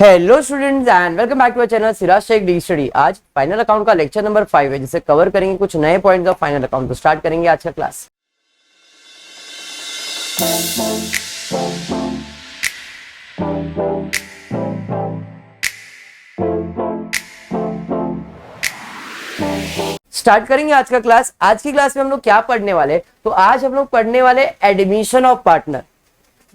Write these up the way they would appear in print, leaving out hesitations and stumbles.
Hello students and welcome back to our channel Siraj Shaikh the study. आज final account का lecture number 5 है, जिसे cover करेंगे कुछ नए पॉइंट्स ऑफ फाइनल अकाउंट। तो स्टार्ट करेंगे आज का क्लास। स्टार्ट करेंगे आज का क्लास। आज की क्लास में हम लोग क्या पढ़ने वाले, तो आज हम लोग पढ़ने वाले एडमिशन ऑफ पार्टनर।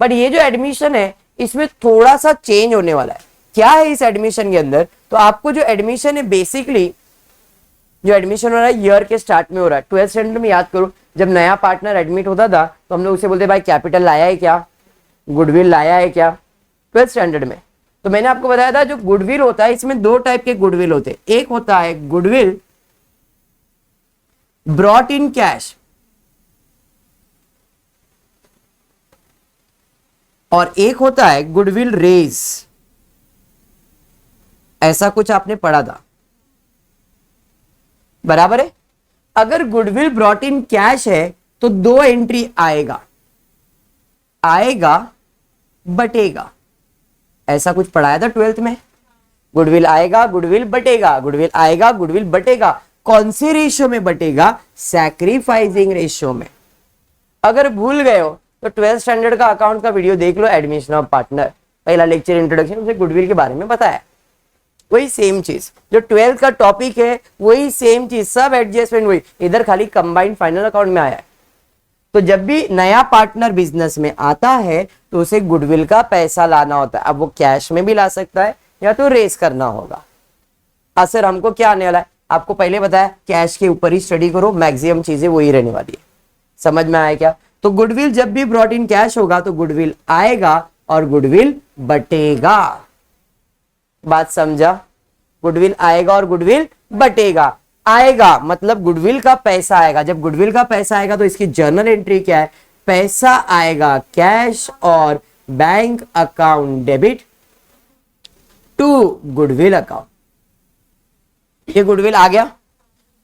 बट ये जो एडमिशन है इसमें थोड़ा सा चेंज होने वाला है। क्या है इस एडमिशन के अंदर, तो आपको जो एडमिशन है बेसिकली जो एडमिशन हो रहा है ईयर के स्टार्ट में हो रहा है। 12th स्टैंडर्ड में याद करो, जब नया पार्टनर एडमिट होता था तो हम लोग उसे बोलते भाई कैपिटल लाया है क्या, गुडविल लाया है क्या, 12th स्टैंडर्ड में। तो मैंने आपको बताया था जो गुडविल होता है इसमें दो टाइप के गुडविल होते हैं। एक होता है गुडविल ब्रॉट इन कैश और एक होता है गुडविल रेज। ऐसा कुछ आपने पढ़ा था, बराबर है। अगर गुडविल ब्रॉट इन कैश है तो दो एंट्री आएगा, आएगा बटेगा। ऐसा कुछ पढ़ाया था 12th में। गुडविल आएगा, गुडविल बटेगा, गुडविल आएगा, गुडविल बटेगा। कौन से रेशियो में बटेगा? सैक्रिफाइसिंग रेशियो में। अगर भूल गए हो तो 12th स्टैंडर्ड का अकाउंट का वीडियो देख लो, एडमिशन ऑफ पार्टनर, पहला लेक्चर इंट्रोडक्शन, उसमें गुडविल के बारे में बताया। वही सेम चीज जो 12th का टॉपिक है, वही सेम चीज, सब एडजस्टमेंट वही, इधर खाली कंबाइंड फाइनल अकाउंट में आया है। तो जब भी नया पार्टनर बिजनेस में आता है तो उसे गुडविल का पैसा लाना होता है। अब वो कैश में भी ला सकता है या तो रेस करना होगा। असर हमको क्या आने वाला है आपको पहले बताया, कैश के ऊपर ही स्टडी करो, मैक्सिमम चीजें वही रहने वाली है। समझ में आया क्या? तो गुडविल जब भी ब्रॉट इन कैश होगा तो गुडविल आएगा और गुडविल बटेगा। बात समझा? गुडविल आएगा और गुडविल बटेगा। आएगा मतलब गुडविल का पैसा आएगा। जब गुडविल का पैसा आएगा तो इसकी जर्नल एंट्री क्या है? पैसा आएगा कैश और bank account debit to goodwill account. ये गुडविल आ गया।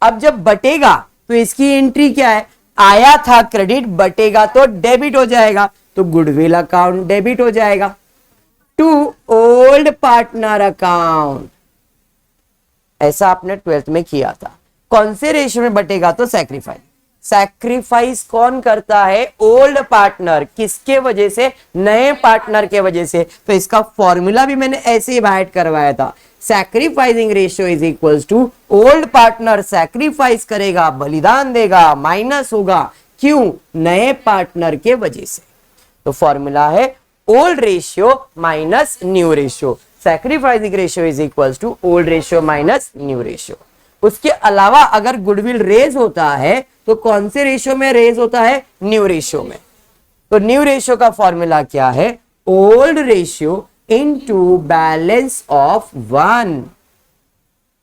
अब जब बटेगा तो इसकी एंट्री क्या है? आया था क्रेडिट, बटेगा तो डेबिट हो जाएगा, तो गुडविल अकाउंट डेबिट हो जाएगा टू ओल्ड पार्टनर अकाउंट। ऐसा आपने 12th में किया था। कौन से रेशियो में बटेगा? तो सैक्रिफाइस। सैक्रिफाइस कौन करता है? Old partner. किसके वजह से? नए पार्टनर के वजह से। तो इसका फॉर्मूला भी मैंने ऐसे ही बाइट करवाया था। Sacrificing ratio is equals to old partner sacrifice करेगा, बलिदान देगा, माइनस होगा। क्यों? नए पार्टनर के वजह से। तो फॉर्मूला है old ratio minus new ratio. Sacrificing ratio is equals to old ratio minus new ratio. उसके अलावा अगर गुडविल रेज होता है तो कौन से रेशियो में रेज होता है? न्यू रेशियो में। तो न्यू रेशियो का फॉर्मूला क्या है? Old ratio into balance of 1।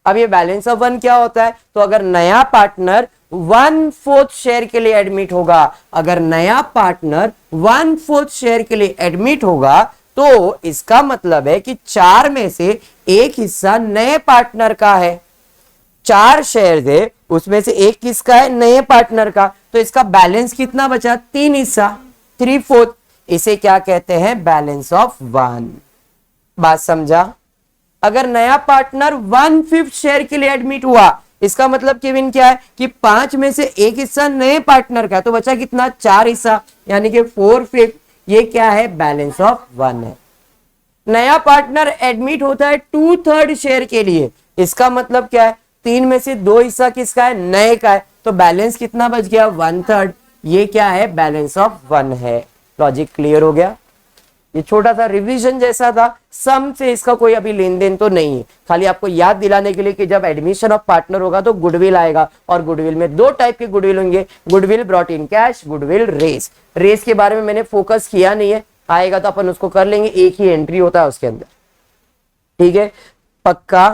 अब ये बैलेंस ऑफ 1 क्या होता है? तो अगर नया पार्टनर 1/4 शेयर के लिए एडमिट होगा, अगर नया पार्टनर 1/4 शेयर के लिए एडमिट होगा तो इसका मतलब है कि 4 में से एक हिस्सा नए पार्टनर का है। 4 शेयर है, उसमें से एक किसका है? नए पार्टनर का। तो इसका बैलेंस कितना बचा? 3 हिस्सा, 3/4। इसे क्या कहते हैं? Balance of 1। बात समझा? अगर नया पार्टनर 1/5 शेयर के लिए एडमिट हुआ, इसका मतलब केविन क्या है कि 5 में से एक हिस्सा नए पार्टनर का, तो बचा कितना? 4 हिस्सा, यानी कि 4/5। ये क्या है? बैलेंस ऑफ 1 है। नया पार्टनर एडमिट होता है 2/3 शेयर के लिए, इसका मतलब क्या है? 3 में से 2 हिस्सा किसका है? नए का है। तो बैलेंस कितना बच गया? 1/3। ये क्या है? बैलेंस ऑफ 1 है। लॉजिक क्लियर हो गया? ये छोटा सा रिवीजन जैसा था, सम से इसका कोई अभी लेन देन तो नहीं है, खाली आपको याद दिलाने के लिए कि जब एडमिशन ऑफ पार्टनर होगा तो गुडविल आएगा और गुडविल में दो टाइप के गुडविल होंगे, goodwill brought in cash, goodwill raised. Raised के बारे में मैंने फोकस किया नहीं है, आएगा तो अपन उसको कर लेंगे। एक ही एंट्री होता है उसके अंदर, ठीक है? पक्का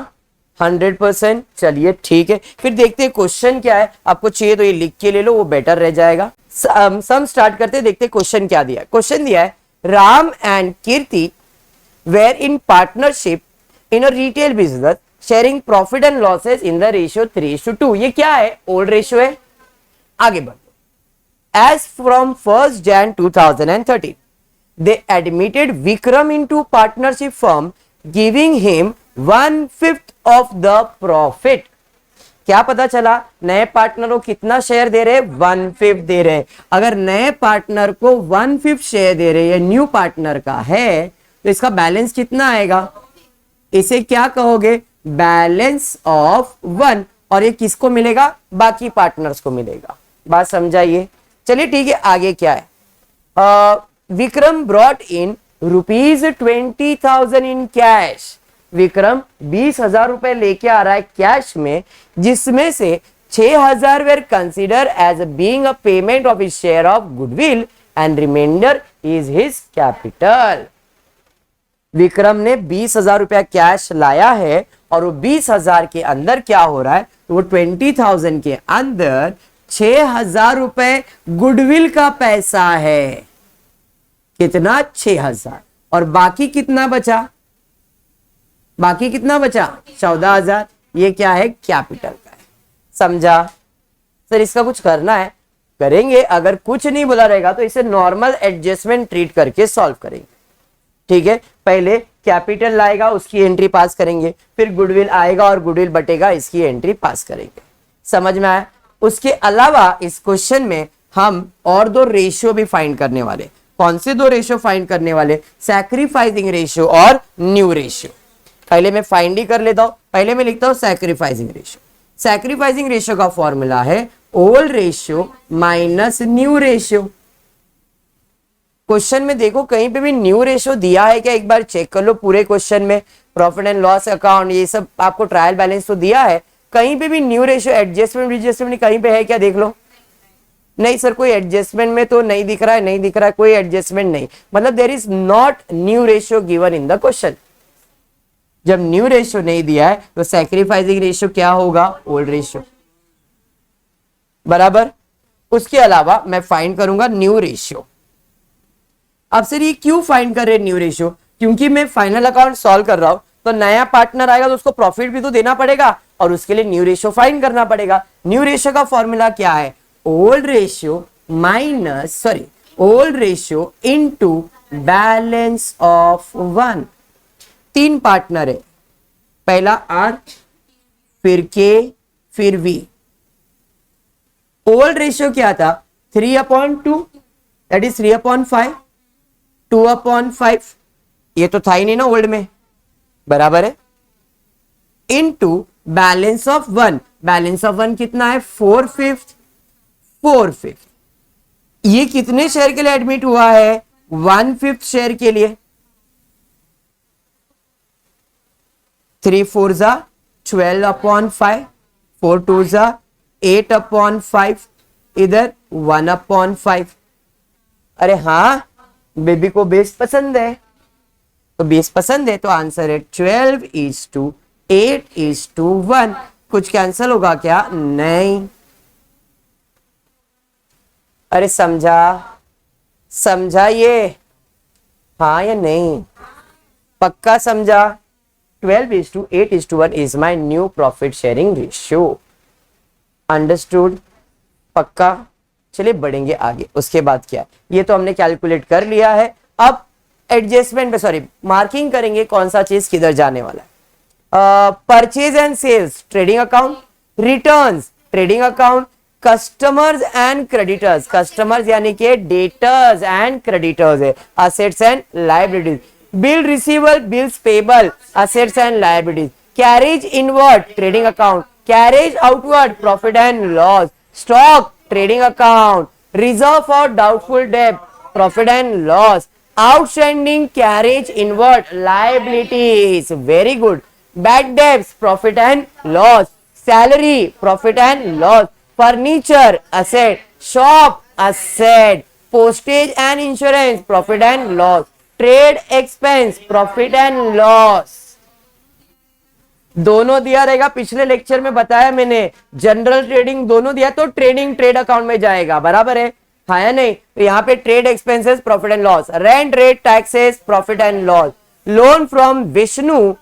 100%। चलिए ठीक है, फिर देखते हैं क्वेश्चन क्या है। आपको चाहिए तो ये लिख के ले लो, वो बेटर रह जाएगा। सम स्टार्ट करते, देखते क्वेश्चन क्या दिया है। क्वेश्चन दिया है Ram and Kirti were in partnership in a retail business, sharing profit and losses in the ratio 3:2। ये क्या है? ओल्ड रेशियो है। आगे बढ़ो। As from 1st Jan 2013, they admitted Vikram into partnership firm giving him 1/5 of the profit. क्या पता चला, नए पार्टनर को कितना शेयर दे रहे हैं, 1/5 दे रहे हैं। अगर नए पार्टनर को 1/5 शेयर दे रहे हैं, न्यू पार्टनर का है, तो इसका बैलेंस कितना आएगा, इसे क्या कहोगे, बैलेंस ऑफ 1। और ये किसको मिलेगा, बाकी पार्टनर्स को मिलेगा। बात समझाइए। चलिए ठीक है, आगे क्या है। Vikram brought in ₹20,000 in cash. Vikram 20,000 रुपए लेके आ रहा है कैश में, जिसमें से 6,000 were consider as being a payment of his share of goodwill and reminder is his capital. Vikram ने 20,000 रुपया कैश लाया है और वो 20,000 के अंदर क्या हो रहा है, तो वो 20,000 के अंदर 6,000 रुपए गुडविल का पैसा है। कितना, 6,000। और बाकी कितना बचा, बाकी कितना बचा, 14,000। ये क्या है, कैपिटल का है। समझा सर, इसका कुछ करना है, करेंगे। अगर कुछ नहीं बोला रहेगा तो इसे नॉर्मल एडजस्टमेंट ट्रीट करके सॉल्व करेंगे। ठीक है, पहले कैपिटल लाएगा, उसकी एंट्री पास करेंगे, फिर गुडविल आएगा और गुडविल बटेगा, इसकी एंट्री पास करेंगे। समझ में आया। उसके अलावा इस क्वेश्चन में हम और 2 रेशियो भी फाइंड करने वाले। कौन से 2 रेशियो फाइंड करने वाले, सैक्रिफाइसिंग रेशियो और न्यू रेशियो। पहले मैं फाइंड ही कर लेता हूं, पहले मैं लिखता हूं सैक्रिफाइसिंग रेशियो। सैक्रिफाइसिंग रेशियो का फॉर्मूला है old ratio minus new ratio. Question में देखो कहीं पे भी न्यू रेशियो दिया है क्या, एक बार चेक कर लो। पूरे क्वेश्चन में प्रॉफिट एंड लॉस अकाउंट, ये सब आपको ट्रायल बैलेंस तो दिया है, कहीं पे भी न्यू रेशियो एडजस्टमेंट एडजस्टमेंट कहीं पे है क्या, देख लो। नहीं सर, कोई एडजस्टमेंट में तो नहीं दिख रहा है, नहीं दिख रहा है, कोई एडजस्टमेंट नहीं, मतलब there is not new ratio given in the question. जब न्यू रेशियो नहीं दिया है तो सैक्रिफाइसिंग रेशियो क्या होगा, ओल्ड रेशियो, बराबर। उसके अलावा मैं फाइंड करूंगा न्यू रेशियो। अब सर ये क्यों फाइंड कर रहे हैं न्यू रेशियो, क्योंकि मैं फाइनल अकाउंट सॉल्व कर रहा हूं, तो नया पार्टनर आएगा तो उसको प्रॉफिट भी तो देना पड़ेगा और उसके लिए न्यू रेशियो फाइंड करना पड़ेगा। न्यू रेशियो का फॉर्मूला क्या है, old ratio minus old ratio into balance of 1। 3 partner है, पहला आर, फिर के, फिर वी। ओल्ड रेशियो क्या था, 3/2, दैट इज 3/5, 2/5, ये तो था ही नहीं ना ओल्ड में, बराबर है, into balance of 1। Balance of 1 कितना है, 4/5, 4/5। ये कितने शेयर के लिए एडमिट हुआ है, 1/5 शेयर के लिए। 3 4 जा 12/5, 4 2 जा 8/5, इधर 1/5। अरे हाँ, बेबी को बेस पसंद है, तो बेस पसंद है तो आंसर है 12:8:1। कुछ कैंसिल होगा क्या, नहीं। अरे समझा ये, हाँ या नहीं, पक्का समझा। 12:8:1 is my new profit sharing ratio. Understood, पक्का। चलिए बढ़ेंगे आगे। उसके बाद क्या, ये तो हमने कैलकुलेट कर लिया है। अब एडजस्टमेंट पे मार्किंग करेंगे कौन सा चीज किधर जाने वाला है। Purchase and sales trading account, returns trading account, customers and creditors, customers यानी कि डेटर्स एंड क्रेडिटर्स है, assets and liabilities, bill receivable, bills payable, assets and liabilities, carriage inward trading account, carriage outward profit and loss, stock trading account, reserve for doubtful debt profit and loss, outstanding carriage inward liabilities, very good, bad debts profit and loss, salary profit and loss, furniture asset, shop asset, postage and insurance profit and loss, trade expense profit and loss. दोनों दिया रहेगा, पिछले lecture में बताया मैंने, general trading दोनों दिया तो ट्रेडिंग ट्रेड अकाउंट में जाएगा, बराबर है, हाँ या नहीं। तो यहाँ पे trade expenses profit and loss, rent rate taxes profit and loss, loan from Vishnu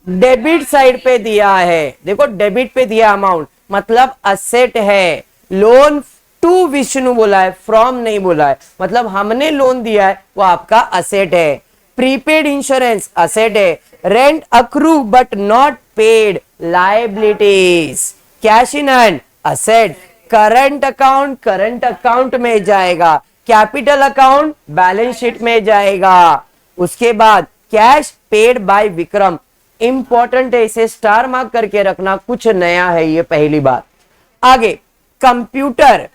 debit side पे दिया है, देखो डेबिट पे दिया अमाउंट मतलब असेट है, लोन टू विष्णु बोला है, फ्रॉम नहीं बोला है, मतलब हमने लोन दिया है वो आपका असेट है, प्रीपेड इंश्योरेंस असेट है, rent accrue but not paid, liabilities. Cash in hand, asset. Current account में जाएगा, कैपिटल अकाउंट बैलेंस शीट में जाएगा। उसके बाद cash paid by Vikram, important है, इसे स्टार मार्क करके रखना, कुछ नया है ये पहली बात। आगे computer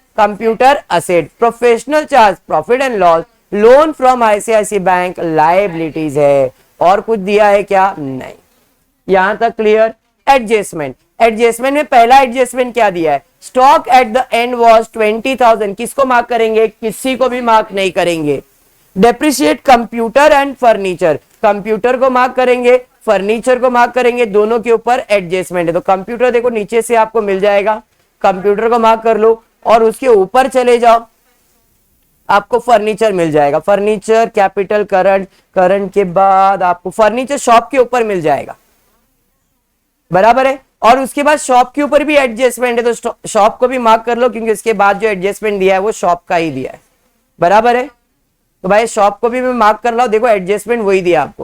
asset, professional charge profit and loss, loan from ICICI bank liabilities है। और कुछ दिया है क्या? नहीं। यहां तक क्लियर। एडजस्टमेंट में पहला एडजस्टमेंट क्या दिया है? Stock at the end was 20,000, किसको मार्क करेंगे? किसी को भी मार्क नहीं करेंगे। Depreciate computer and furniture, computer को मार्क करेंगे, फर्नीचर को मार्क करेंगे, दोनों के ऊपर एडजस्टमेंट है। तो कंप्यूटर देखो नीचे से आपको मिल जाएगा, कंप्यूटर को मार्क कर लो और उसके ऊपर चले जाओ, आपको फर्नीचर मिल जाएगा। फर्नीचर कैपिटल करंट के बाद आपको फर्नीचर शॉप के ऊपर मिल जाएगा, बराबर है। और उसके बाद शॉप के ऊपर भी एडजस्टमेंट है, तो शॉप को भी मार्क कर लो, क्योंकि इसके बाद जो एडजस्टमेंट दिया है वो शॉप का ही दिया है, बराबर है। तो भाई शॉप को भी मैं मार्क कर लो, देखो एडजस्टमेंट वही दिया आपको।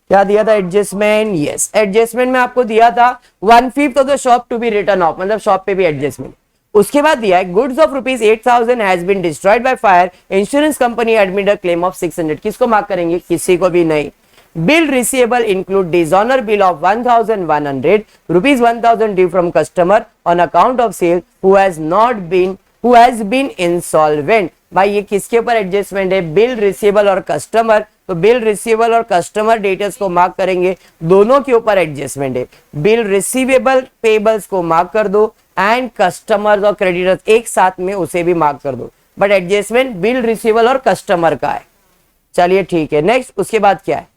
क्या दिया था? एडजस्टमेंट। यस, एडजस्टमेंट में आपको दिया था 1/5 of the shop to be written off, मतलब शॉप पे भी एडजस्टमेंट। उसके बाद दिया है goods of ₹8,000 has been destroyed by fire, insurance company admit a claim of 600, किसको मार्क करेंगे? किसी को भी नहीं। Bill receivable include dishonour bill of 1,100 rupees 1,000 due from customer on account of sale who has been insolvent. भाई ये किसके ऊपर एडजस्टमेंट है? बिल रिसीवेबल और कस्टमर। तो बिल रिसीवेबल और कस्टमर डेटर्स को मार्क करेंगे, दोनों के ऊपर एडजस्टमेंट है। बिल रिसीवेबल पेबल्स को मार्क कर दो एंड कस्टमर्स और क्रेडिटर्स एक साथ में उसे भी मार्क कर दो, बट एडजस्टमेंट बिल रिसीवेबल और कस्टमर का है। चलिए ठीक है, नेक्स्ट उसके बाद क्या है?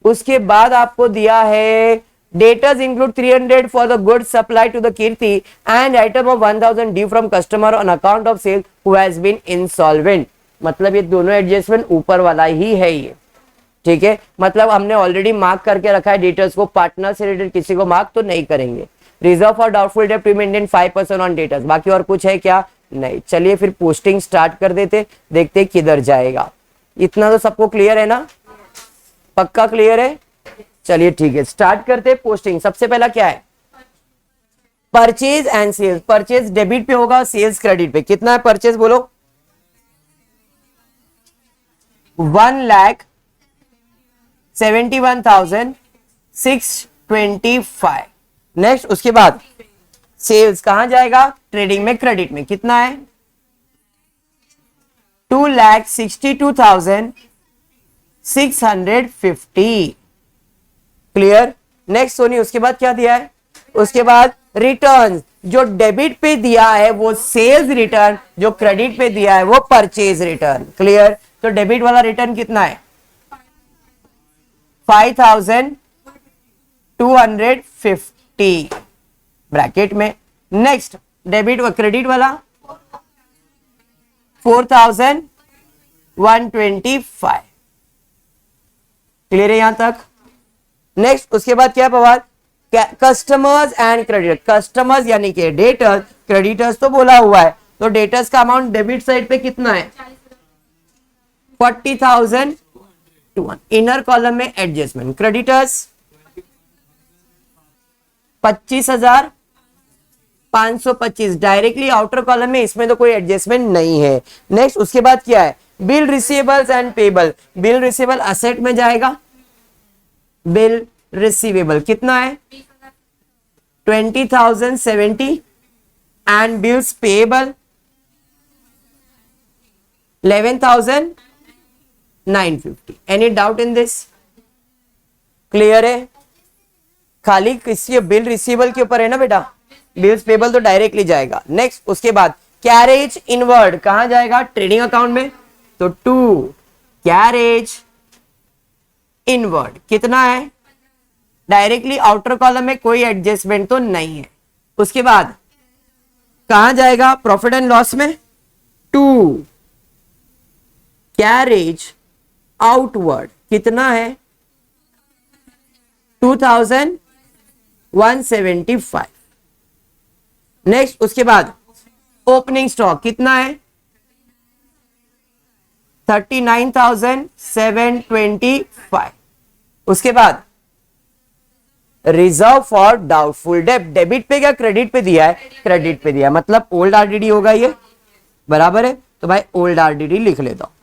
उसके बाद आपको दिया है debtors include 300 for the goods supply to the Kirti and item of 1,000 due from customer on account of sale who has been insolvent. मतलब ये दोनों एडजस्टमेंट ऊपर वाला ही है ये, ठीक है। मतलब हमने ऑलरेडी मार्क करके रखा है डेटर्स को, पार्टनर से रिलेटेड किसी को मार्क तो नहीं करेंगे। Reserve for doubtful debt to maintain 5% on debtors, बाकी और कुछ है क्या? नहीं। चलिए फिर पोस्टिंग स्टार्ट कर देते, देखते किधर जाएगा। इतना तो सबको क्लियर है ना? पक्का क्लियर है? चलिए ठीक है, स्टार्ट करते पोस्टिंग। सबसे पहला क्या है? Purchase and sales. Purchase debit पे होगा, सेल्स क्रेडिट पे। कितना है परचेज बोलो? 1,71,625। नेक्स्ट उसके बाद सेल्स कहां जाएगा? ट्रेडिंग में, क्रेडिट में। कितना है? 2,62,650। क्लियर। नेक्स्ट सोनी, उसके बाद क्या दिया है? उसके बाद रिटर्न, जो डेबिट पे दिया है वो सेल्स रिटर्न, जो क्रेडिट पे दिया है वो परचेज रिटर्न। क्लियर। तो डेबिट वाला रिटर्न कितना है? 5,250 ब्रैकेट में। नेक्स्ट डेबिट व क्रेडिट वाला 4,125। क्लियर है यहां तक? नेक्स्ट उसके बाद क्या Pawar? Customers and creditor. Customers यानी कि डेटर्स, क्रेडिटर्स तो बोला हुआ है, तो डेटर्स का अमाउंट डेबिट साइड पे कितना है? 40,200। इनर कॉलम में adjustment. Creditors 25,525 directly outer column में, इसमें तो कोई एडजस्टमेंट नहीं है। नेक्स्ट उसके बाद क्या है? Bill receivables and payable. Bill receivable asset में जाएगा, बिल रिसीवेबल कितना है? 20,070 and bills payable 11,950। Any doubt in this? Clear है? खाली किसी बिल रिसीवेबल के ऊपर है ना बेटा, बिल्स पेबल तो डायरेक्टली जाएगा। नेक्स्ट उसके बाद कैरेज इनवर्ड कहां जाएगा? ट्रेडिंग अकाउंट में। तो 2 कैरेज इनवर्ड कितना है? डायरेक्टली आउटर कॉलम में कोई एडजस्टमेंट तो नहीं है। उसके बाद कहां जाएगा? प्रॉफिट एंड लॉस में। 2 कैरेज आउटवर्ड कितना है? 2,175। नेक्स्ट उसके बाद ओपनिंग स्टॉक कितना है? 39,725। उसके बाद रिजर्व फॉर डाउटफुल डेब्ट, डेबिट पे क्या क्रेडिट पे दिया है, क्रेडिट पे दिया, मतलब ओल्ड आरडीडी होगा ये, बराबर है। तो भाई ओल्ड आरडीडी लिख लेता हूं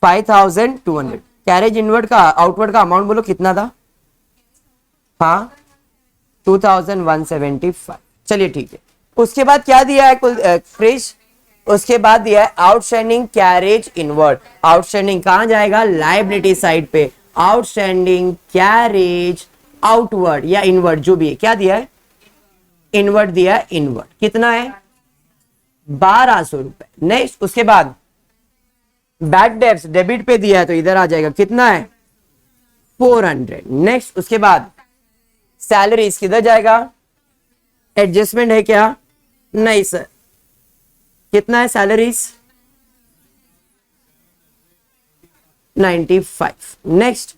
5200। कैरेज इनवर्ड का आउटवर्ड का अमाउंट बोलो कितना था, हाँ 2175। चलिए ठीक है। उसके बाद क्या दिया है कुल क्रिश, उसके बाद दिया है आउटस्टैंडिंग कैरेज इनवर्ड। आउटस्टैंडिंग कहां जाएगा, लायबिलिटी साइड पे। आउटस्टैंडिंग कैरेज आउटवर्ड या इनवर्ड जो भी है, क्या दिया है, इनवर्ड दिया है। इनवर्ड कितना है, 1200 रुपए। नेक्स्ट उसके बाद बैड डेब्ट्स डेबिट पे दिया है तो इधर आ जाएगा, कितना है 400। नेक्स्ट उसके बाद सैलरीज किधर जाएगा, एडजस्टमेंट है क्या, नहीं सर, कितना है सैलरीज 95। नेक्स्ट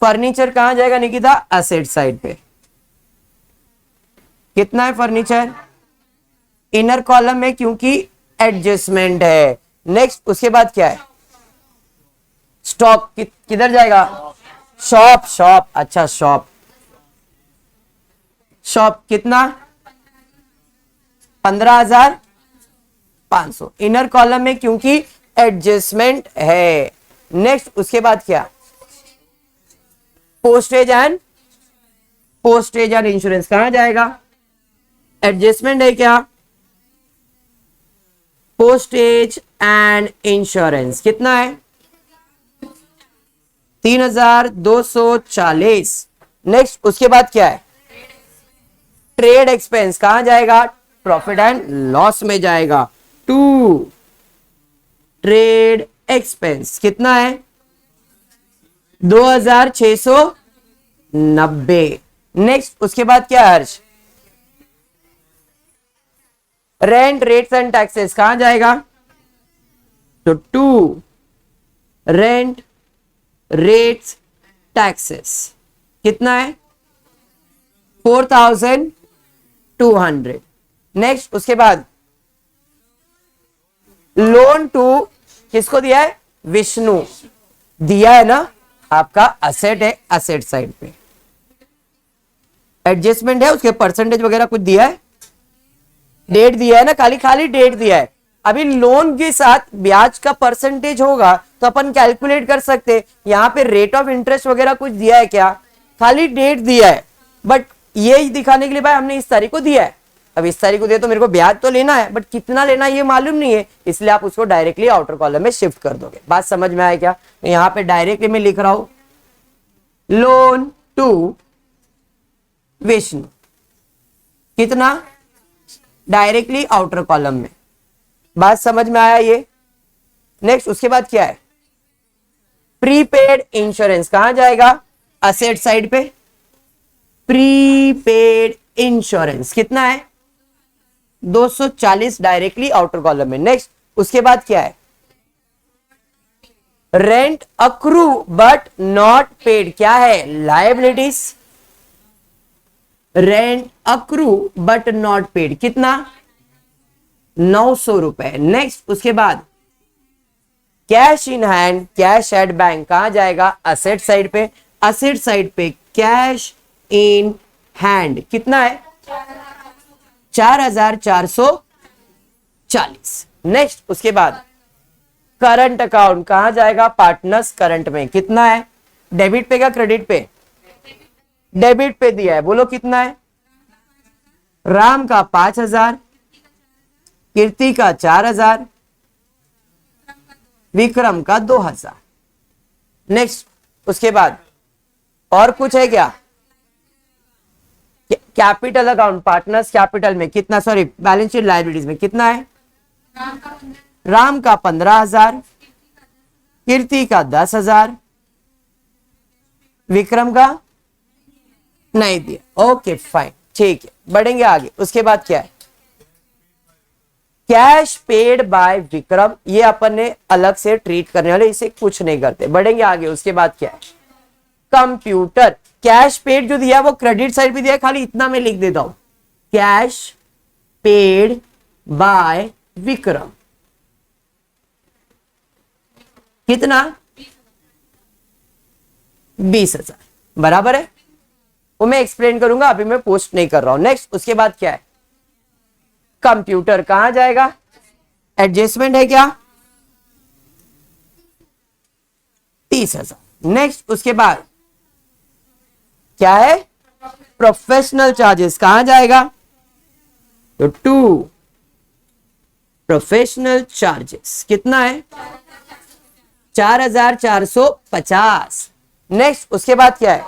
फर्नीचर कहां जाएगा निकिता, असेट साइड पे, कितना है फर्नीचर, इनर कॉलम में क्योंकि एडजस्टमेंट है। नेक्स्ट उसके बाद क्या है, स्टॉक किधर जाएगा, शॉप, शॉप, अच्छा शॉप, शॉप कितना 15,500 इनर कॉलम में क्योंकि एडजस्टमेंट है। नेक्स्ट उसके बाद क्या, पोस्टेज एंड इंश्योरेंस कहां जाएगा, एडजस्टमेंट है क्या, पोस्टेज एंड इंश्योरेंस कितना है 3240। नेक्स्ट उसके बाद क्या है, ट्रेड एक्सपेंस कहां जाएगा, प्रॉफिट एंड लॉस में जाएगा। टू ट्रेड एक्सपेंस कितना है 2690। नेक्स्ट उसके बाद क्या है हर्ष, रेंट रेट्स एंड टैक्सेस कहां जाएगा, तो टू रेंट रेट्स टैक्सेस कितना है 4200। नेक्स्ट उसके बाद लोन टू किसको दिया है, विष्णु दिया है ना, आपका असेट है, असेट साइड पे एडजस्टमेंट है, उसके परसेंटेज वगैरह कुछ दिया है, डेट दिया है ना, खाली खाली डेट दिया है। अभी लोन के साथ ब्याज का परसेंटेज होगा तो अपन कैलकुलेट कर सकते हैं। यहां पे रेट ऑफ इंटरेस्ट वगैरह कुछ दिया है क्या, खाली डेट दिया है, बट ये दिखाने के लिए भाई हमने इस तारीख को दिया है। अब इस तारीख को दिया तो मेरे को ब्याज तो लेना है, बट कितना लेना है ये मालूम नहीं है, इसलिए आप उसको डायरेक्टली आउटर कॉलम में शिफ्ट कर दोगे। बात समझ में आया क्या, यहां पे डायरेक्टली मैं लिख रहा हूं लोन टू विष्णु कितना, डायरेक्टली आउटर कॉलम में। बात समझ में आया ये। नेक्स्ट उसके बाद क्या है, प्रीपेड इंश्योरेंस कहां जाएगा, असेट साइड पे। प्रीपेड इंश्योरेंस कितना है 240 डायरेक्टली आउटर कॉलम में। नेक्स्ट उसके बाद क्या है, rent accrue but not paid क्या है, liabilities. Rent accrue but not paid कितना 900 रुपए। नेक्स्ट उसके बाद cash in hand, cash at bank कहां जाएगा, असेट साइड पे। असेट साइड पे कैश इन हैंड कितना है 4440। नेक्स्ट उसके बाद करंट अकाउंट कहां जाएगा, पार्टनर्स करंट में कितना है, डेबिट पे क्या क्रेडिट पे, डेबिट पे दिया है, बोलो कितना है, राम का 5000, कीर्ति का 4000, विक्रम का 2000। नेक्स्ट उसके बाद और कुछ है क्या, कैपिटल अकाउंट पार्टनर्स कैपिटल में कितना, सॉरी बैलेंस शीट लायबिलिटीज में कितना है, राम का 15,000, कीर्ति का 10,000, विक्रम का नहीं दिया। ओके फाइन, ठीक है, बढ़ेंगे आगे। उसके बाद क्या है, कैश पेड बाय विक्रम, ये अपन ने अलग से ट्रीट करने वाले, इसे कुछ नहीं करते। बढ़ेंगे आगे। उसके बाद क्या है, कंप्यूटर, कैश पेड जो दिया वो क्रेडिट साइड पे दिया है, खाली इतना मैं लिख देता हूं, कैश पेड बाय विक्रम कितना 20,000, बराबर है। वो मैं एक्सप्लेन करूंगा, अभी मैं पोस्ट नहीं कर रहा हूं। नेक्स्ट उसके बाद क्या है, कंप्यूटर कहां जाएगा, एडजस्टमेंट है क्या, 30,000। नेक्स्ट उसके बाद क्या है, प्रोफेशनल चार्जेस कहां जाएगा, तो 2 प्रोफेशनल चार्जेस कितना है, 4,450। नेक्स्ट उसके बाद क्या है,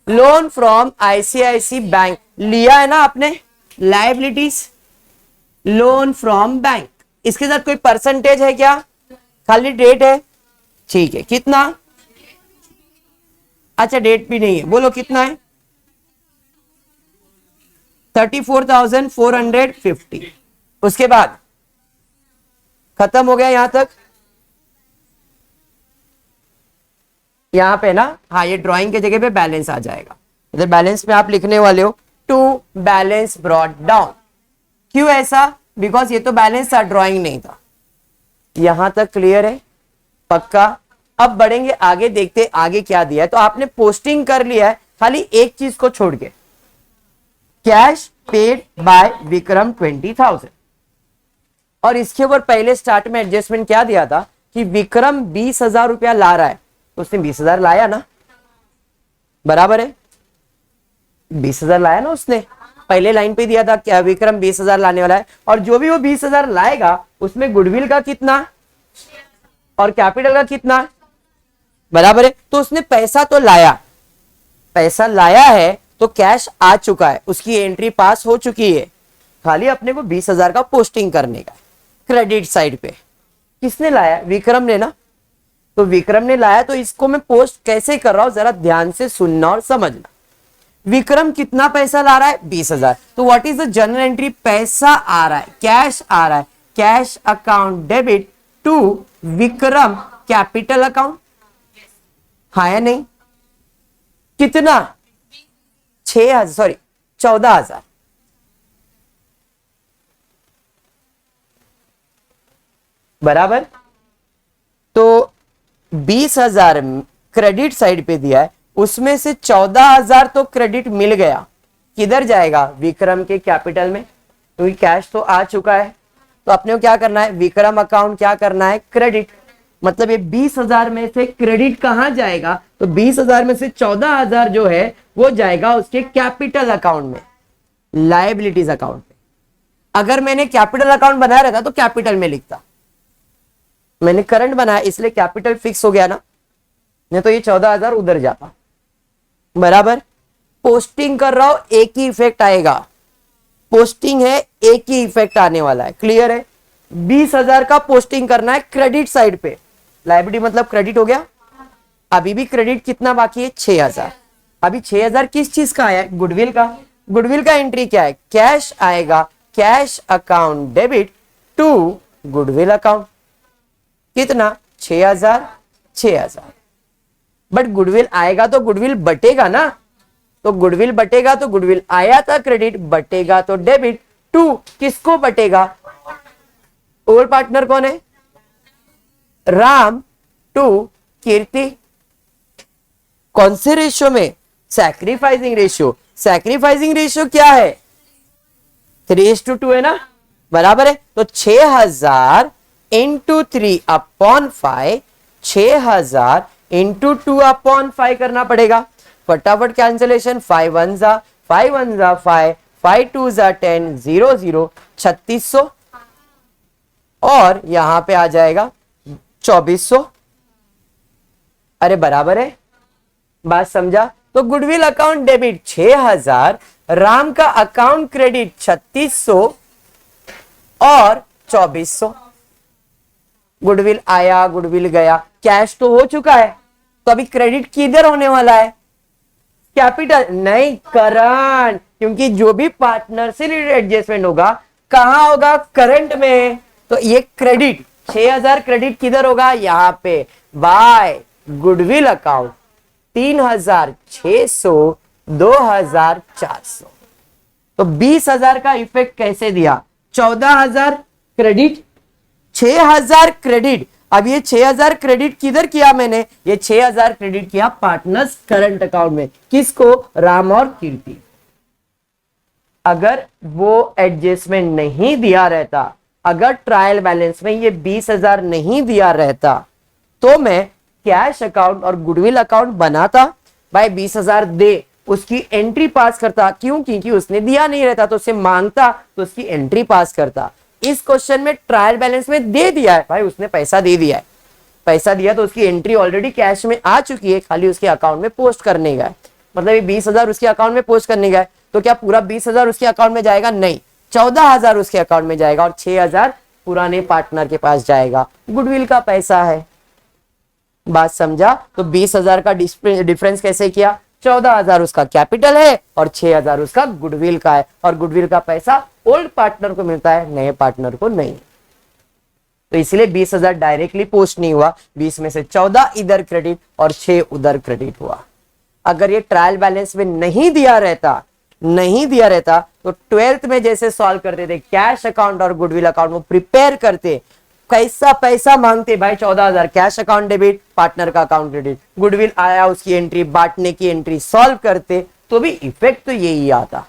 लोन फ्रॉम आईसीआईसी बैंक, लिया है ना आपने, लायबिलिटीज, लोन फ्रॉम बैंक, इसके साथ कोई परसेंटेज है क्या, खाली डेट है, ठीक है, कितना, अच्छा डेट भी नहीं है, बोलो कितना है, 34,450। उसके बाद खत्म हो गया यहां तक, यहां पे ना, हाँ ये ड्राइंग के जगह पे बैलेंस आ जाएगा, इधर बैलेंस में आप लिखने वाले हो टू बैलेंस ब्रॉट डाउन। क्यों ऐसा, बिकॉज ये तो बैलेंस था, ड्राइंग नहीं था। यहां तक क्लियर है, पक्का। अब बढ़ेंगे आगे, देखते आगे क्या दिया है। तो आपने पोस्टिंग कर लिया है, खाली एक चीज को छोड़ के, कैश पेड बाय विक्रम 20,000। और इसके ऊपर पहले स्टार्ट में एडजस्टमेंट क्या दिया था कि विक्रम 20,000 रुपया ला रहा है, तो उसने 20,000 लाया ना, बराबर है, 20,000 लाया ना उसने, पहले लाइन पे दिया था क्या, विक्रम 20,000 लाने वाला है, और जो भी वो 20,000 लाएगा उसमें गुडविल का कितना और कैपिटल का कितना, बराबर है। तो उसने पैसा तो लाया, पैसा लाया है तो कैश आ चुका है, उसकी एंट्री पास हो चुकी है, खाली अपने को 20,000 का पोस्टिंग करने का। क्रेडिट साइड पे किसने लाया, विक्रम ने ना, तो विक्रम ने लाया, तो इसको मैं पोस्ट कैसे कर रहा हूं जरा ध्यान से सुनना और समझना। विक्रम कितना पैसा ला रहा है, 20,000, तो what is the journal entry, पैसा आ रहा है, कैश आ रहा है, cash account debit to Vikram capital account, हाँ या नहीं, कितना, 6,000 सॉरी 14,000, बराबर। तो 20,000 क्रेडिट साइड पे दिया है, उसमें से 14,000 तो क्रेडिट मिल गया, किधर जाएगा, विक्रम के कैपिटल में, क्योंकि कैश तो आ चुका है। तो अपने को क्या करना है, विक्रम अकाउंट क्या करना है, क्रेडिट, मतलब ये 20,000 में से क्रेडिट कहां जाएगा, तो 20,000 में से 14,000 जो है वो जाएगा उसके कैपिटल अकाउंट में, लायबिलिटीज अकाउंट में। अगर मैंने कैपिटल अकाउंट बनाया रहता तो कैपिटल में लिखता, मैंने करंट बनाया इसलिए कैपिटल फिक्स हो गया ना, नहीं तो ये 14,000 उधर जाता, बराबर। पोस्टिंग कर रहा हूं, एक ही इफेक्ट आएगा, पोस्टिंग है, एक ही इफेक्ट आने वाला है, क्लियर है। 20,000 का पोस्टिंग करना है क्रेडिट साइड पे, लायबिलिटी मतलब क्रेडिट हो गया, अभी भी क्रेडिट कितना बाकी है, 6,000। अभी 6,000 किस चीज का आया है, गुडविल का। गुडविल का एंट्री क्या है, कैश आएगा, cash account debit to goodwill account, कितना, 6,000 6,000। बट गुडविल आएगा तो गुडविल बटेगा ना, तो गुडविल बटेगा तो गुडविल आया था क्रेडिट, बटेगा तो डेबिट टू किसको बटेगा, ओल्ड पार्टनर कौन है, राम टू कीर्ति, कौन से रेशियो में, सैक्रिफाइसिंग रेशियो। सैक्रिफाइसिंग रेशियो क्या है, 3:2 है ना, बराबर है। तो 6,000 इंटू 3 अपॉन 5, 6,000 इंटू 2 अपॉन 5 करना पड़ेगा, फटाफट कैंसिलेशन, 5 1 जा 5 1 जा 5, 5 2 जा 10, 0 0 3600, और यहां पे आ जाएगा 2400, अरे बराबर है, बात समझा। तो गुडविल अकाउंट डेबिट 6,000, राम का अकाउंट क्रेडिट 3600 और 2400। गुडविल आया, गुडविल गया, कैश तो हो चुका है, तो अभी क्रेडिट किधर होने वाला है, कैपिटल नहीं, करंट, क्योंकि जो भी पार्टनर से रिलेटेड एडजस्टमेंट होगा कहां होगा, करंट में। तो ये क्रेडिट 6,000 क्रेडिट किधर होगा, यहां पे, बाय गुडविल अकाउंट 3,600 2,400। तो 20,000 का इफेक्ट कैसे दिया, 14,000 क्रेडिट, 6,000 क्रेडिट, अब ये 6000 क्रेडिट किधर किया मैंने, ये 6000 क्रेडिट किया पार्टनर्स करंट अकाउंट में। किसको, राम और कीर्ति। अगर वो एडजस्टमेंट नहीं दिया रहता, अगर ट्रायल बैलेंस में ये 20,000 नहीं दिया रहता, तो मैं कैश अकाउंट और गुडविल अकाउंट बनाता, भाई 20,000 दे, उसकी एंट्री पास करता। क्यों, क्योंकि उसने दिया नहीं रहता तो उससे मांगता तो उसकी एंट्री पास करता। इस क्वेश्चन में ट्रायल बैलेंस में दे दिया है, भाई उसने पैसा दे दिया है, पैसा दिया तो उसकी एंट्री ऑलरेडी कैश में आ चुकी है, खाली उसके अकाउंट में पोस्ट करने का है। मतलब ये 20,000 उसके अकाउंट में पोस्ट करने का है, तो क्या पूरा 20,000 उसके अकाउंट में जाएगा, नहीं, 14,000 उसके अकाउंट में जाएगा और 6,000 पुराने पार्टनर के पास जाएगा। गुडविल का पैसा है, बात समझा। तो 20,000 का डिफरेंस कैसे किया, 14,000 उसका कैपिटल है और 6,000 उसका गुडविल का है, और गुडविल का पैसा ओल्ड पार्टनर को मिलता है, नए पार्टनर को नहीं। तो इसलिए 20,000 डायरेक्टली पोस्ट नहीं हुआ, 20 में से 14 इधर क्रेडिट और 6 उधर क्रेडिट हुआ। अगर ये ट्रायल बैलेंस में नहीं दिया रहता तो 12th में जैसे सॉल्व करते थे, कैश अकाउंट और गुडविल अकाउंट वो प्रिपेयर करते, कैसा पैसा मांगते, भाई 14,000 कैश अकाउंट डेबिट, पार्टनर का अकाउंट क्रेडिट, गुडविल आया उसकी एंट्री, बांटने की एंट्री सॉल्व करते, तो भी इफेक्ट तो यही आता।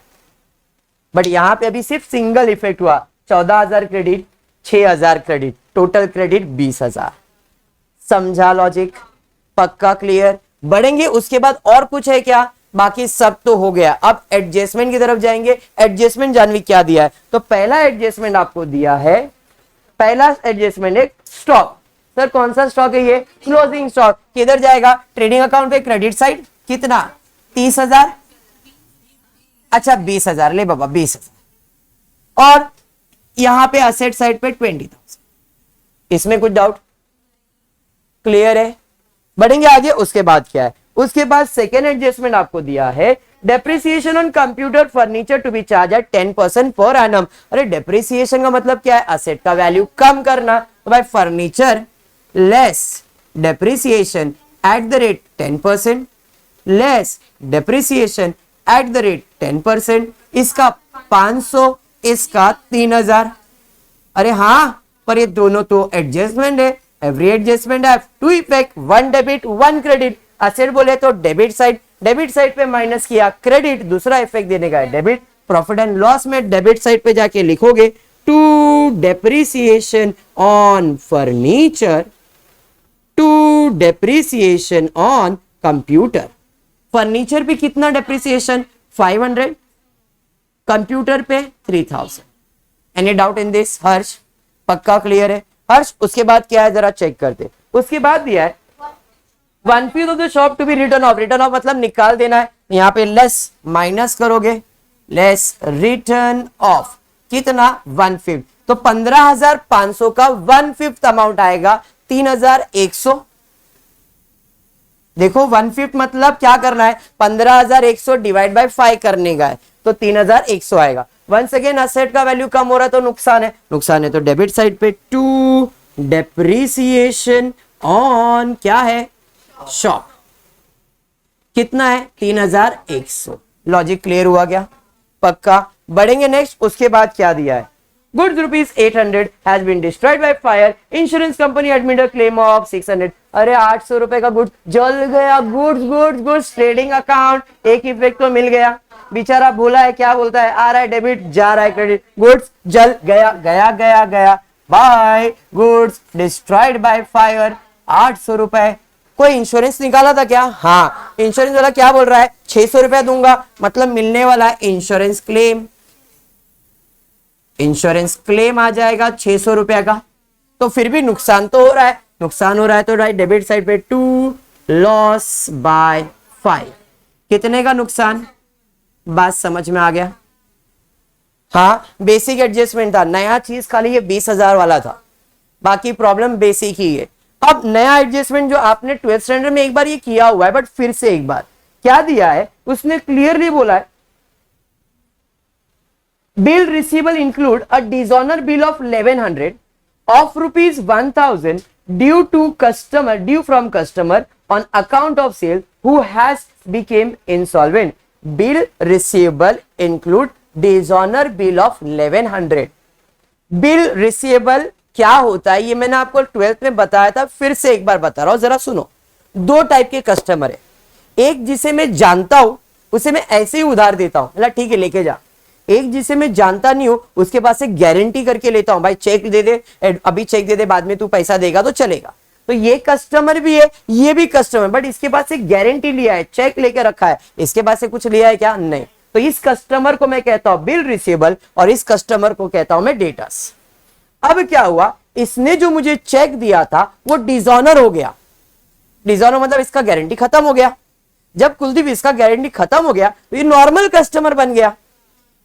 बट यहां पे अभी सिर्फ सिंगल इफेक्ट हुआ, 14,000 क्रेडिट, 6,000 क्रेडिट, टोटल क्रेडिट 20,000। समझा लॉजिक, पक्का क्लियर। बढ़ेंगे उसके बाद और कुछ है क्या, बाकी सब तो हो गया। अब एडजस्टमेंट की तरफ जाएंगे। एडजस्टमेंट जानवी क्या दिया है, तो पहला एडजस्टमेंट आपको दिया है, पहला एडजस्टमेंट है स्टॉक। सर कौन सा स्टॉक है ये, क्लोजिंग स्टॉक। किधर जाएगा, ट्रेडिंग अकाउंट पे क्रेडिट साइड, कितना 30,000, अच्छा 20,000 ले बाबा 20,000, और यहां पे असेट साइड पे 20,000। इसमें कुछ डाउट, क्लियर है। बढ़ेंगे आगे, उसके बाद क्या है, उसके बाद सेकेंड एडजस्टमेंट आपको दिया है, depreciation on computer furniture to be charge at 10% per annum. अरे डेप्रिसिएशन का मतलब क्या है, असेट का वैल्यू कम करना। तो भाई furniture less depreciation at the rate 10%, less depreciation at the rate 10%। इसका 500, इसका 3,000। अरे हाँ, पर ये दोनों तो एडजस्टमेंट है, एवरी एडजस्टमेंट है two effect, one debit one credit. Asset बोले तो डेबिट साइड पे माइनस किया क्रेडिट, दूसरा इफेक्ट देने का है डेबिट। प्रॉफिट एंड लॉस में डेबिट साइड पे जाके लिखोगे to depreciation on furniture, to depreciation on computer. Furniture पे कितना डेप्रिसिएशन, 500, कंप्यूटर पे 3,000। Any doubt in this Harsh, पक्का क्लियर है हर्ष। उसके बाद क्या है जरा चेक करते। उसके बाद दिया है 1/5 of the shop to be written off. Written off मतलब निकाल देना है, यहां पे लेस माइनस करोगे, लेस रिटर्न ऑफ कितना 1/5, तो 15,500 का 1/5 अमाउंट आएगा 3,100। देखो 1/5 मतलब क्या करना है, 15,100 डिवाइड बाय 5 करने का है, तो 3,100 आएगा। वंस अगेन असेट का वैल्यू कम हो रहा है तो नुकसान है, तो डेबिट साइड पे टू डेप्रिसिएशन ऑन क्या है, शॉप, कितना है 3,100। लॉजिक क्लियर हुआ क्या, पक्का। बढ़ेंगे नेक्स्ट, उसके बाद क्या दिया है, goods ₹800 has been destroyed by fire, insurance company admit claim of 600। अरे 800 रुपए का गुड्स जल गया, गुड्स ट्रेडिंग अकाउंट, एक इफेक्ट तो मिल गया। बेचारा भूला है, क्या बोलता है, आ रहा है डेबिट, जा रहा है क्रेडिट, गुड्स जल गया by goods destroyed by fire, 800 रुपए। कोई इंश्योरेंस निकाला था क्या, हाँ इंश्योरेंस वाला क्या बोल रहा है, 600 रुपया दूंगा, मतलब मिलने वाला है इंश्योरेंस क्लेम आ जाएगा 600 रुपया का। तो फिर भी नुकसान तो हो रहा है, तो राइट डेबिट साइड पे टू लॉस बाय 5। कितने का नुकसान, बात समझ में आ गया। हाँ बेसिक एडजस्टमेंट था, नया चीज खाली ये 20,000 वाला था, बाकी प्रॉब्लम बेसिक ही है। अब नया एडजस्टमेंट जो आपने 12th स्टैंडर्ड में एक बार ये किया हुआ है, बट फिर से एक बार क्या दिया है, उसने क्लियरली बोला है bill receivable include a dishonour bill of 1100 of ₹1,000 due from customer on account of sale who has became insolvent. Bill receivable include dishonor bill of 1100. Bill receivable क्या होता है ये मैंने आपको 12th में बताया था, फिर से एक बार बता रहा हूं, जरा सुनो। दो टाइप के कस्टमर है, एक जिसे मैं जानता हूं उसे मैं ऐसे ही उधार देता हूं, मतलब ठीक है लेके जा। एक जिसे मैं जानता नहीं हूं उसके पास से गारंटी करके लेता हूं, भाई चेक दे दे, अभी चेक दे दे, बाद में तू पैसा देगा तो चलेगा। तो ये कस्टमर भी है, ये भी कस्टमर, बट इसके पास से गारंटी लिया है, चेक लेके रखा है, इसके पास से कुछ लिया है क्या? नहीं। तो इस कस्टमर को मैं कहता हूं बिल रिसीवेबल और इस कस्टमर को कहता हूं मैं डेटर्स। अब क्या हुआ, इसने जो मुझे चेक दिया था वो डिसऑनर हो गया। डिसऑनर मतलब इसका गारंटी खत्म हो गया। जब कुलदीप इसका गारंटी खत्म हो गया तो ये नॉर्मल कस्टमर बन गया,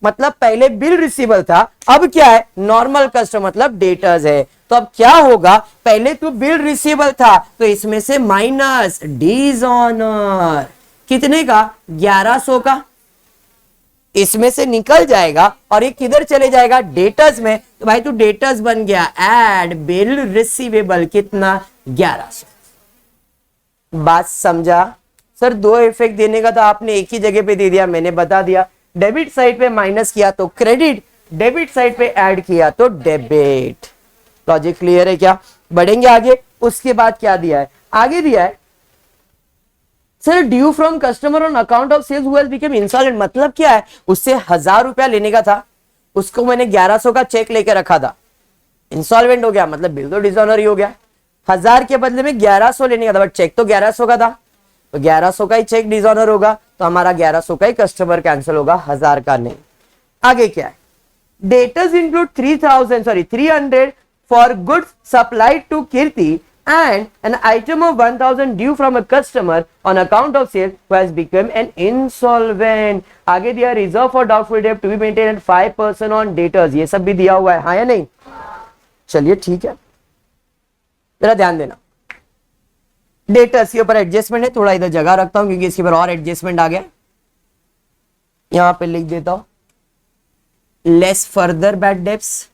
मतलब पहले बिल रिसीवेबल था, अब क्या है? नॉर्मल कस्टमर, मतलब डेटर्स है। तो अब क्या होगा, पहले तो बिल रिसीवेबल था तो इसमें से माइनस डिसऑनर, कितने का? 1100 का, इसमें से निकल जाएगा और ये किधर चले जाएगा? डेटर्स में। तो भाई तू डेटर्स बन गया, एड बिल रिसीवेबल, कितना? 1100। बात समझा? सर दो इफेक्ट देने का था, आपने एक ही जगह पे दे दिया, मैंने बता दिया। डेबिट साइड पे माइनस किया तो क्रेडिट, डेबिट साइड पे ऐड किया तो डेबिट। लॉजिक क्लियर है क्या? बढ़ेंगे आगे। उसके बाद क्या दिया है? आगे दिया है sir due from customer on account of sales who has become insolvent. मतलब क्या है, उससे 1000 रुपया लेने का था, उसको मैंने 1100 का चेक लेके रखा था, इंसॉल्वेंट हो गया, मतलब बिल तो डिसऑनर ही हो गया। 1000 के बदले में 1100 लेने का था, बट चेक तो 1100 का था, तो 1100 का ही चेक डिसऑनर होगा, तो हमारा 1100 का ही कस्टमर कैंसिल होगा, 1000 का नहीं। आगे क्या है? Debtors include 300 for goods supplied to Kirti and an item of 1000 due from a customer on account of sale who has become an insolvent। आगे दिया reserve for doubtful debt to be maintained at 5% on debtors, ये सब भी दिया हुआ है, हाँ या नहीं? चलिए ठीक है, जरा ध्यान देना। डेटर्स के ऊपर एडजस्टमेंट है, थोड़ा इधर जगह रखता हूं क्योंकि इसके ऊपर और एडजस्टमेंट आ गया, यहां पे लिख देता हूं लेस फर्दर बैड डेब्ट्स।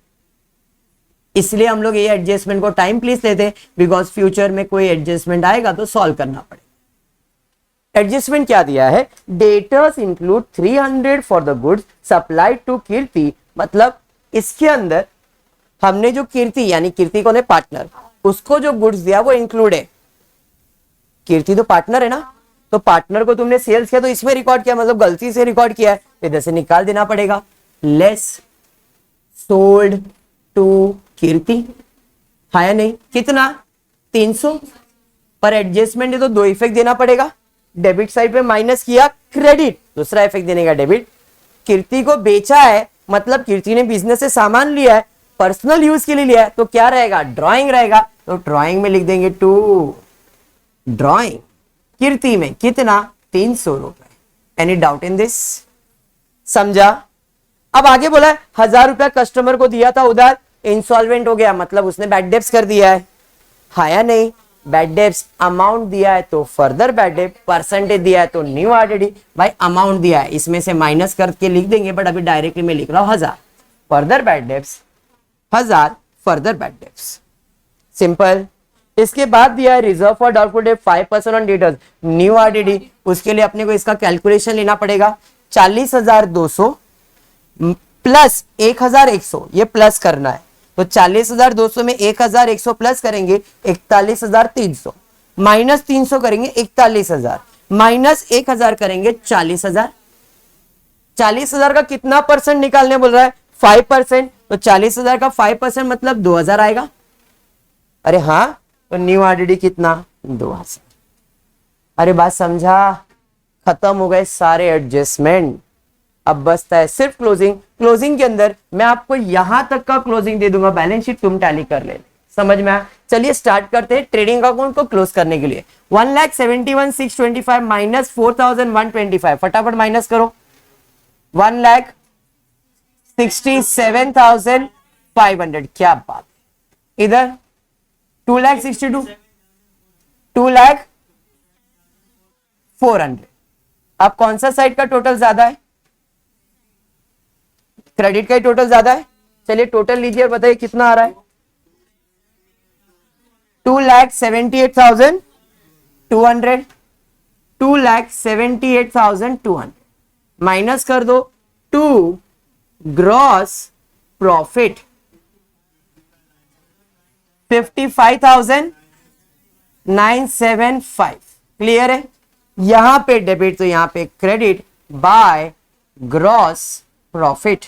इसलिए हम लोग ये एडजस्टमेंट को टाइम प्लीज लेते हैं, बिकॉज फ्यूचर में कोई एडजस्टमेंट आएगा तो सॉल्व करना पड़ेगा। एडजस्टमेंट क्या दिया है? Debtors include 300 for the goods supplied to Kirti, मतलब इसके अंदर हमने जो कीर्ति, यानी कीर्ति कौन है? पार्टनर, उसको जो गुड्स दिया वो इंक्लूड है। कीर्ति तो पार्टनर है ना, तो पार्टनर को तुमने सेल्स किया तो इसमें रिकॉर्ड किया, मतलब गलती से रिकॉर्ड किया है, इधर से निकाल देना पड़ेगा। लेस सोल्ड टू कीर्ति, हाँ या नहीं? कितना? 300। पर एडजस्टमेंट है तो दो इफेक्ट देना पड़ेगा। डेबिट साइड पे माइनस किया क्रेडिट, दूसरा इफेक्ट देने का डेबिट। कीर्ति को बेचा है, मतलब कीर्ति ने बिजनेस से सामान लिया है, पर्सनल यूज के लिए लिया है, तो क्या रहेगा? ड्राइंग रहेगा, तो ड्राइंग में लिख देंगे टू ड्राइंग। कीर्ति में कितना? 300 रुपए। Any doubt in this? समझा? अब आगे बोला है 1000 रुपया कस्टमर को दिया था उधार, इंसॉल्वेंट हो गया, मतलब उसने बैड डेब्ट्स कर दिया है, हाँ या नहीं? बैड डेब्ट्स अमाउंट दिया है तो फर्दर बैड डेब्ट, परसेंटेज दिया है तो न्यू आरडीडी। भाई अमाउंट दिया है, इसमें से माइनस करके लिख देंगे, बट अभी डायरेक्टली मैं लिख रहा हूं 1000 further bad debts, 1000 further bad debts, simple. इसके बाद दिया है रिजर्व फॉर डाउटफुल डेब्ट 5% ऑन डेटर्स, न्यू आरडीडी। उसके लिए अपने को इसका कैलकुलेशन लेना पड़ेगा, 40,200 प्लस 1,100, ये प्लस करना है, तो 40,200 में 1,100 प्लस करेंगे 41,300, माइनस 300 करेंगे 41,000, माइनस 1,000 करेंगे 40,000। 40,000 का कितना परसेंट निकालने बोल रहा है? 5%, तो 40,000 का 5% मतलब 2,000 आएगा। अरे हाँ, तो न्यू आरडीडी कितना? 2,000। अरे बात समझा? खत्म हो गए सारे एडजस्टमेंट, अब बचता है सिर्फ क्लोजिंग। क्लोजिंग के अंदर मैं आपको यहां तक का क्लोजिंग दे दूंगा, बैलेंस शीट तुम टैली कर ले, समझ में आया? चलिए स्टार्ट करते हैं ट्रेडिंग अकाउंट को क्लोज करने के लिए। 1,71,625 माइनस 4,125, फटाफट माइनस करो। 1,67,500, क्या बात। इधर 2,62, 2,04,000। अब कौन सा साइड का टोटल ज्यादा है? क्रेडिट का ही टोटल ज्यादा है। चलिए टोटल लीजिए और बताइए कितना आ रहा है? 2,78,200, 2,78,200 माइनस कर दो 2 ग्रॉस प्रॉफिट, 55,975। क्लियर है? यहां पे डेबिट तो यहां पे क्रेडिट बाय ग्रॉस प्रॉफिट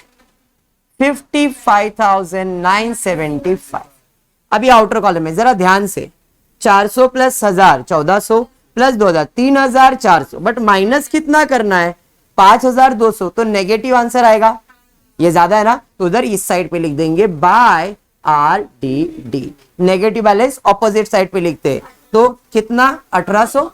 55,975। अभी आउटर कॉलम में जरा ध्यान से 400 प्लस 1000 1400 प्लस 2000 3400, बट माइनस कितना करना है 5200, तो नेगेटिव आंसर आएगा। ये ज्यादा है ना, तो उधर इस साइड पे लिख देंगे by R D D, negative balance opposite side पे लिखते हैं, तो कितना 1800,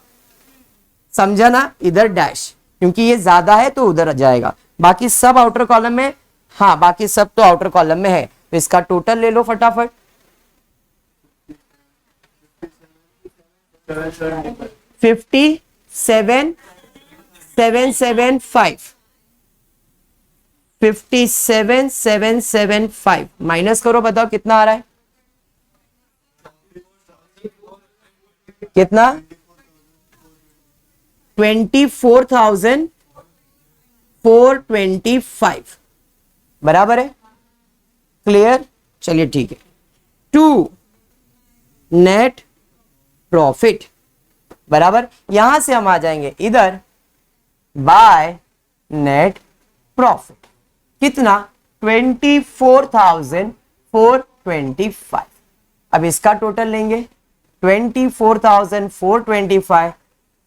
समझा ना, इधर डैश, क्योंकि ये ज्यादा है तो उधर जाएगा। बाकी सब आउटर कॉलम में, हाँ बाकी सब तो आउटर कॉलम में है, तो इसका टोटल ले लो फटाफट। 57,775 माइनस करो, बताओ कितना आ रहा है, कितना 24,425 बराबर है। क्लियर? चलिए ठीक है। 2 नेट प्रॉफिट बराबर, यहां से हम आ जाएंगे इधर बाय नेट प्रॉफिट, कितना 24,425। अब इसका टोटल लेंगे 24,425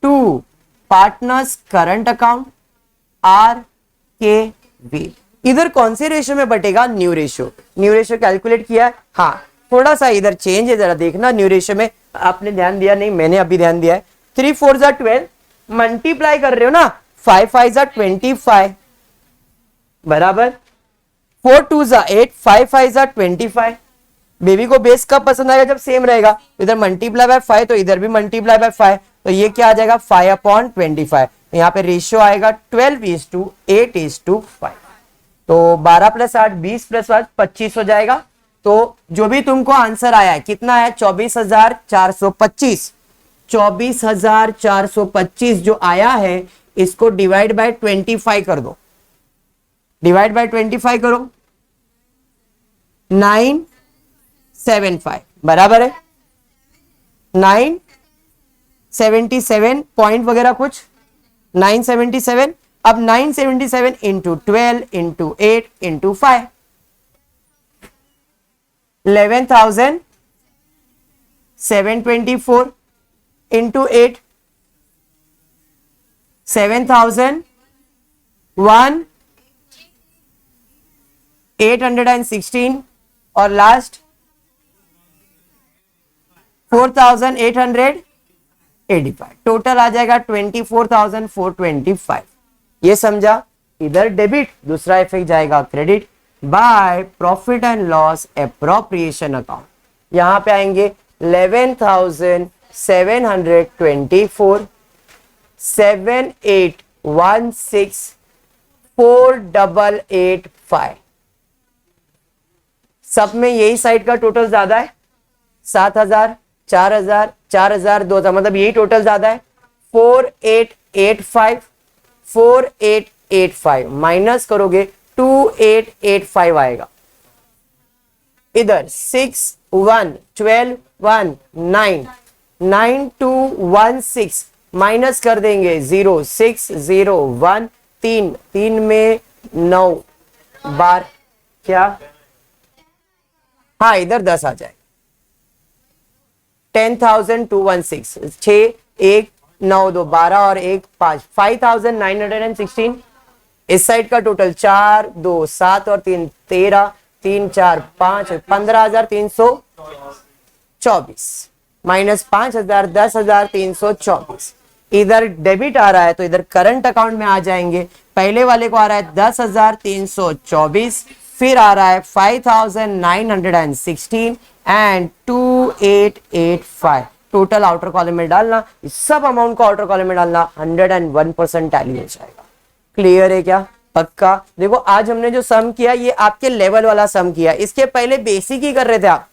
to partners current account R K V. इधर कौन से रेशियो में बटेगा, new ratio. New ratio calculate किया है, हाँ थोड़ा सा इधर चेंज है, जरा देखना न्यू रेशियो में, आपने ध्यान दिया नहीं, मैंने अभी ध्यान दिया है। 3 4 जा 12, मल्टीप्लाई कर रहे हो ना, 5 5 जा 25 बराबर, 4 2 जा 8, 5 5 जा 25। बेबी को बेस कब पसंद आएगा, जब सेम रहेगा, इधर मल्टीप्लाई बाय 5 तो इधर भी मल्टीप्लाई बाय 5, तो ये क्या आ जाएगा 5/25। यहाँ पे रेशियो आएगा 12:8:5, तो 12 + 8 20 + 8 25 हो जाएगा। तो जो भी तुमको आंसर आया है कितना है 24,425, 24,425 जो आया है इसको डिवाइड बाय 25 कर दो, डिवाइड बाय 25 करो, 975 बराबर है 977 पॉइंट वगैरह कुछ 977। अब 977 इंटू 12 इंटू 8 इंटू 5, 11,724 इंटू 8, 7,816 और लास्ट 4,885, टोटल आ जाएगा 24,425। ये समझा, इधर डेबिट, दूसरा इफेक्ट जाएगा credit by profit and loss appropriation account. यहां पे आएंगे 11,724, 7,816, 4,885। सब में यही साइड का टोटल ज्यादा है, 7,000 4,000 4,000 2,000, मतलब यही टोटल ज्यादा है। 4,885, 4,885 माइनस करोगे 2,885 आएगा। इधर 6 1 12 1 9 9 2 1 6 माइनस कर देंगे 0 6 0 1 3 3 में 9 बार, क्या हाँ इधर 10 आ जाए, 10,216, 6 1 9 2 12 और 1 5, 5,916। इस साइड का टोटल 4 2 7 और 3 13, 3 4 5 15,324 माइनस 5,000 10,324। इधर डेबिट आ रहा है तो इधर करंट अकाउंट में आ जाएंगे। पहले वाले को आ रहा है 10,324, फिर आ रहा है 5,916 एंड 2,885। टोटल आउटर कॉलम में डालना, सब अमाउंट को आउटर कॉलम में डालना, 101% टैली हो जाएगा। क्लियर है क्या? पक्का? देखो आज हमने जो सम किया ये आपके लेवल वाला सम किया, इसके पहले बेसिक ही कर रहे थे आप।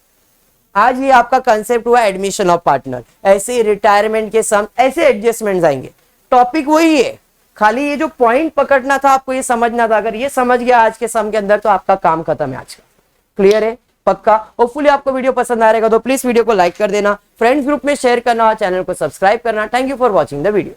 आज ये आपका कंसेप्ट हुआ एडमिशन ऑफ पार्टनर, ऐसे रिटायरमेंट के सम, ऐसे एडजस्टमेंट्स आएंगे। टॉपिक वही है, खाली ये जो पॉइंट पकड़ना था आपको, ये समझना था। अगर ये समझ गया आज के सम के अंदर तो आपका काम खत्म है आज का। क्लियर है? पक्का। होपफुली आपको वीडियो पसंद आ रहेगा तो प्लीज वीडियो को लाइक कर देना, फ्रेंड्स ग्रुप में शेयर करना और चैनल को सब्सक्राइब करना। Thank you for watching the video.